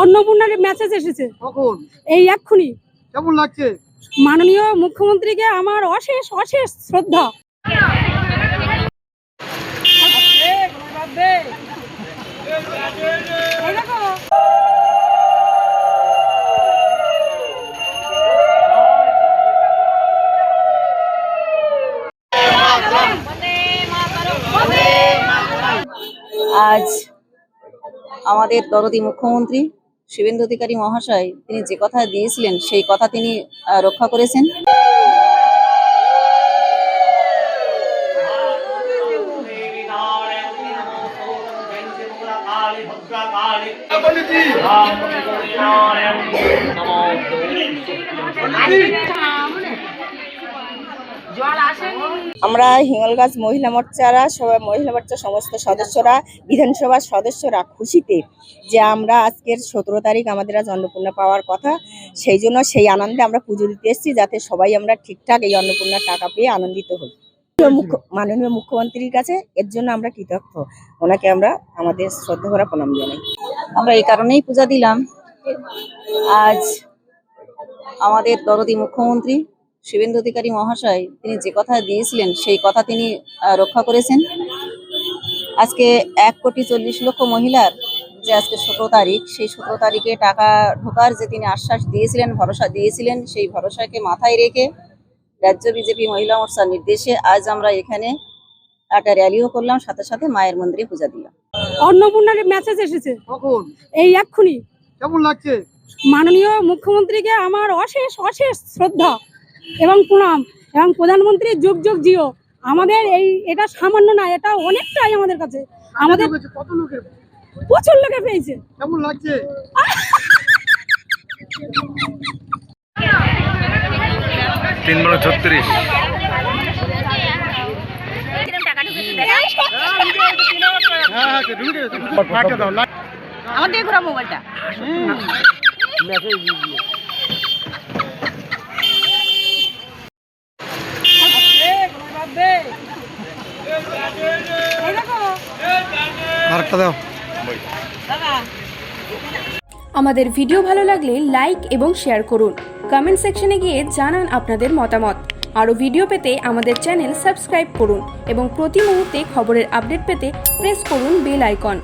অন্নপূর্ণার মেসেজ এসেছে কখন? এই এক্ষুনি। কেমন লাগছে? মাননীয় মুখ্যমন্ত্রীকে আমার অশেষ অশেষ শ্রদ্ধা। আজ আমাদের দরদি মুখ্যমন্ত্রী শুভেন্দু অধিকারী মহাশয় তিনি যে কথা দিয়েছিলেন সেই কথা তিনি রক্ষা করেছেন। আমরা হিঙ্গলগাছ মহিলা মোর্চারা সবাই মহিলা মোর্চার সমস্ত সদস্যরা বিধানসভার সদস্যরা খুশিতে যে আমরা আজকের 17 তারিখ আমাদের আজ অন্নপূর্ণা পাওয়ার কথা, সেই জন্য সেই আনন্দে আমরা পুজো দিতে এসেছি যাতে সবাই আমরা ঠিকঠাক এই অন্নপূর্ণার টাকা পেয়ে আনন্দিত হই। মাননীয় মুখ্যমন্ত্রীর কাছে এর জন্য আমরা কৃতজ্ঞ, ওনাকে আমরা আমাদের শ্রদ্ধা ভরা প্রণাম জানাই। আমরা এই কারণেই পূজা দিলাম, আজ আমাদের দরদি মুখ্যমন্ত্রী শুভেন্দু অধিকারী মহাশয় তিনি যে কথা দিয়েছিলেন সেই কথা তিনি রক্ষা করেছেন। আজকে 1,40,00,000 মহিলার যে আজকে 17 তারিখ, সেই 17 তারিখে টাকা ঢোকার যে তিনি আশ্বাস দিয়েছিলেন, ভরসা দিয়েছিলেন, সেই ভরসাকে মাথায় রেখে রাজ্য বিজেপি মহিলা মোর্চার নির্দেশে আজ আমরা এখানে একটা র্যালিও করলাম, সাথে সাথে মায়ের মন্দিরে পূজা দিলাম। অন্নপূর্ণার মেসেজ এসেছে কখন? এই এক্ষুনি। কেমন লাগছে? মাননীয় মুখ্যমন্ত্রীকে আমার অশেষ অশেষ শ্রদ্ধা এবং প্রণাম, এবং প্রধানমন্ত্রী যুগ যুগ জিও। আমাদের এটা সামান্য না, এটা অনেকটাই আমাদের কাছে। আমাদের কত লোকের? প্রচুর লোকে পেয়েছে। কেমন লাগছে? আমার দিয়ে ঘোরা মোবাইলটা আমাদের ভিডিও ভালো লাগলে লাইক এবং শেয়ার করুন। কমেন্ট সেকশনে গিয়ে জানান আপনাদের মতামত। আরও ভিডিও পেতে আমাদের চ্যানেল সাবস্ক্রাইব করুন এবং প্রতি মুহূর্তে খবরের আপডেট পেতে প্রেস করুন বেল আইকন।